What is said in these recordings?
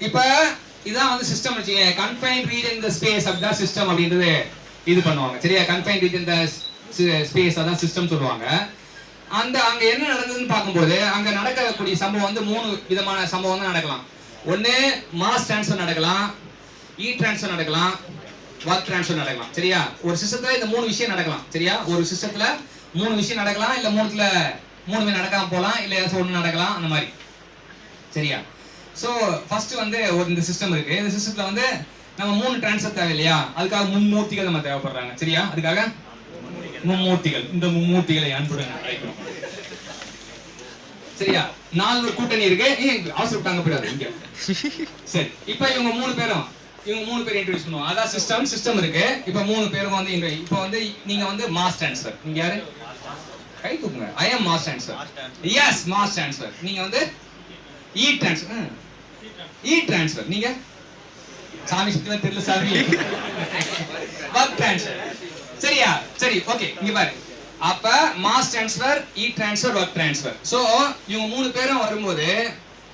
இப்போ இதான் வந்து சிஸ்டம் வச்சுங்க. Confined region in the space அப்படிதான் சிஸ்டம் அப்படின்றது இது பண்ணுவாங்க. சரியா? Confined region in the space அதான் சிஸ்டம் சொல்லுவாங்க. அங்க என்ன நடந்ததுன்னு பார்க்கும்போது அங்க நடக்கக்கூடிய சம்பவம் வந்து 3 விதமான சம்பவம் தான் நடக்கலாம். ஒன்னு மாஸ் ட்ரான்ஸ்ஃபர் நடக்கலாம், ட்ரான்ஸ்ஃபர் நடக்கலாம், ஒர்க் ட்ரான்ஸ்ஃபர் நடக்கலாம். சரியா? ஒரு சிஸ்டத்துல இந்த 3 விஷயம் நடக்கலாம். சரியா? ஒரு சிஸ்டத்துல 3 விஷயம் நடக்கலாம், இல்ல 3மே நடக்காம போலாம், இல்ல ஏதாச்சும் ஒண்ணு நடக்கலாம், அந்த மாதிரி. சரியா? சோ ஃபர்ஸ்ட் வந்து இந்த சிஸ்டம் இருக்கு. இந்த சிஸ்டத்துல வந்து நம்ம 3 ட்ரான்ஸ்ஃபர் தேவை இல்லையா? அதுக்காக மும்மூர்த்திகள் நம்ம தேவைப்படுறாங்க. சரியா? அதுக்காக மும்மூர்த்திகள், இந்த மும்மூர்த்திகளை அன்புடன் அழைக்கிறோம். சரியா? 4 கூட்டணி இருக்கு. அவசர விட்டாங்க போயிடாது இங்க. சரி, இப்போ இவங்க 3 பேரும் இன்ட்ரோடியூஸ் பண்ணுவோம். அதான் சிஸ்டம் இருக்கு. இப்போ 3 பேரும் வந்து இப்போ வந்து நீங்க வந்து மாஸ் ட்ரான்ஸ்ஃபர். நீங்க யாரு? கை தூக்குங்க. I am mass transfer. Yes, mass transfer. நீங்க வந்து ட்ரான்ஸ்ஃபர். நீங்க சாமி சுத்தில தெரியல சாமி. Work transfer. சரியா? சரி, ஓகே. இங்க பாரு. அப்ப mass transfer, transfer, work transfer. So இவங்க 3 பேரும் வரும்போது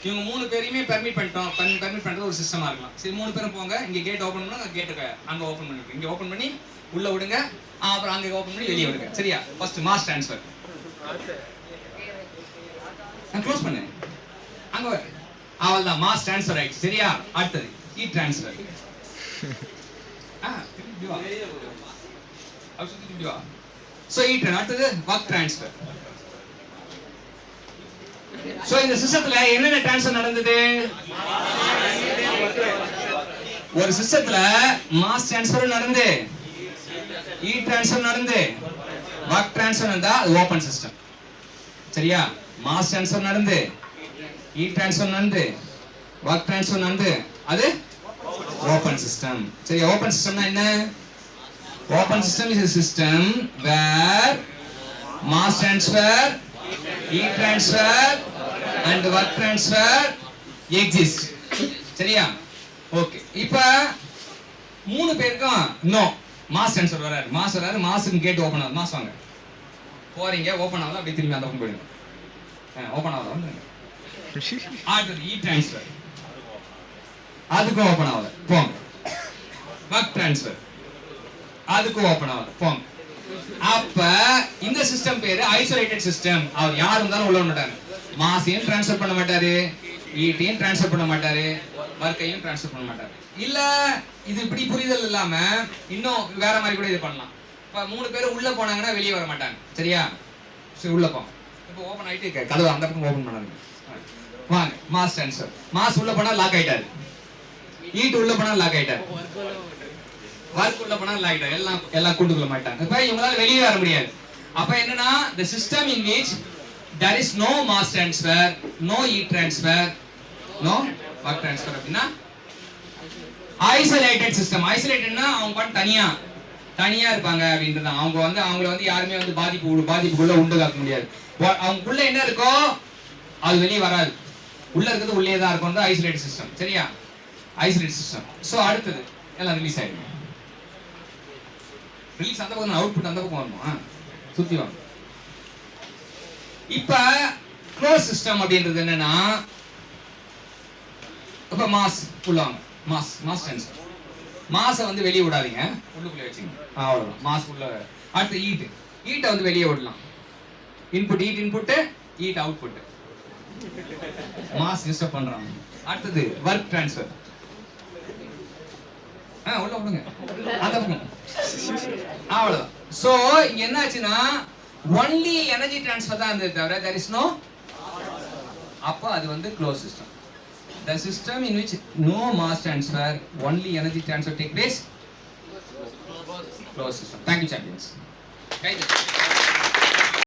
இவங்க 3 பேரையுமே பெர்மிட் பண்றது ஒரு சிஸ்டமா இருக்கலாம். சரி, 3 பேரும் போங்க. இங்க கேட் ஓபன் பண்ணுங்க. கேட்டுக்க அங்க ஓபன் பண்ணுங்க. இங்க ஓபன் பண்ணி உள்ள விடுங்க. அப்புறம் அங்க ஓபன் பண்ணி வெளிய விடுங்க. சரியா? First mass transfer. நான் க்ளோஸ் பண்ணு. அங்க வர. அவ்வளவுதான், மாஸ் ட்ரான்ஸ்ஃபர் ஆயிடுச்சு. சரியா? அடுத்தது ட்ரான்ஸ்ஃபர். இப்படி வா. இப்படி வா. சோ அடுத்தது ஒர்க் ட்ரான்ஸ்ஃபர். சோ இந்த சிஸ்டத்துல என்னென்ன ட்ரான்ஸ்ஃபர் நடந்தது? ஒரு சிஸ்டத்துல மாஸ் ட்ரான்ஸ்ஃபர் நடந்து, ட்ரான்ஸ்ஃபர் நடந்து, ஒர்க் ட்ரான்ஸ்ஃபர் நடந்தா அது ஓபன் சிஸ்டம். சரியா? மாஸ் ட்ரான்ஸ்ஃபர் நடந்து, ட்ரான்ஸ்ஃபர் நடந்து, ஒர்க் ட்ரான்ஸ்ஃபர் நடந்து, அது ஓபன் சிஸ்டம். சரி, ஓபன் சிஸ்டம்னா என்ன? Open system is a system where mass transfer, transfer and work transfer exist. சரியா? ஓகே. இப்போ 3 பேருக்கும் நோ மாஸ் ட்ரான்ஸ்ஃபர் வராது. மாஸ்க்கு கேட் ஓபன் ஆகுது. மாஸ் வாங்க. போறீங்க, ஓபன் ஆகுது, அப்படியே திரும்பி அந்த பக்கம் போயிடுங்க. ஓபன் ஆகுது வந்துருங்க. அடுத்து ட்ரான்ஸ்ஃபர். அதுக்கும் ஓபன் ஆகுது. போங்க. Work transfer. அதுக்கு ஓபன் ஆகுது. போங்க. அப்ப இந்த சிஸ்டம் பேரு ஐசோலேட்டட் சிஸ்டம். அவர் யார் இருந்தாலும் உள்ள மாட்டாங்க. மாஸையும் ட்ரான்ஸ்ஃபர் பண்ண மாட்டாரு, ஈட்டையும் ட்ரான்ஸ்ஃபர் பண்ண மாட்டாரு, ஒர்க்கையும் ட்ரான்ஸ்ஃபர் பண்ண மாட்டாரு. இல்ல இது இப்படி புரிதல் இல்லாம இன்னும் வேற மாதிரி கூட இது பண்ணலாம். இப்ப 3 பேரும் உள்ள போனாங்கன்னா வெளியே வர மாட்டாங்க. சரியா? சரி, உள்ள போங்க. இப்போ ஓபன் ஆயிட்டு கதவு அந்த பக்கம் ஓபன் பண்ணாங்க. வாங்க. Mass transfer. மாஸ் உள்ள போனா லாக் ஆயிட்டாரு, உள்ள போனா லாக் ஆயிட்டாரு, ஒர்க் உள்ள போனா லாக் ஆயிட்டாரு. எல்லாம் கூண்டுக்குள்ள மாட்டாங்க. இப்ப இவங்களால வெளியே வர முடியாது. அப்ப என்னன்னா the system in which there is no mass transfer, no transfer, no work transfer அப்படினா isolated system. Isolatedனா அவங்க தனியா இருப்பாங்க அப்படின்றது. அவங்கள வந்து யாருமே வந்து பாதிப்புக்குள்ள உண்டாக்க முடியாது. அவங்களுக்குள்ள என்ன இருக்கோ அது வெளியே வராது. உள்ள இருக்கிறது உள்ளே தான் இருக்கும். Isolated system. சரியா? Isolated system. சோ அடுத்தது எல்லாம் ரிலீஸ் ஆயிடும். ரிலீஸ் அந்த பக்கம், அவுட்புட் அந்த பக்கம் வரணும். சுத்தி வாங்க. இப்ப க்ளோஸ் சிஸ்டம் அப்படின்றது என்னன்னா, இப்ப மாஸ் உள்ள வாங்க. Mass transfer. மாஸை வந்து வெளியே விடாதீங்க, உள்ளுக்குள்ளே வச்சுங்க. அவ்வளவுதான். மாஸ் உள்ள. அடுத்து ஈட்டை வந்து வெளியே விடலாம். Input output. மாஸ் டிஸ்டர்ப் பண்றாங்க. அடுத்தது ஒர்க் ட்ரான்ஸ்ஃபர். உள்ள விடுங்க. அந்த பக்கம். அவ்வளவுதான். சோ இங்க என்ன ஆச்சுன்னா only energy transfer தான் இருந்தது தவிர there is no. அப்ப அது வந்து closed system. The system in which no mass transfer, only energy transfer take place, closed system. Thank you, champions.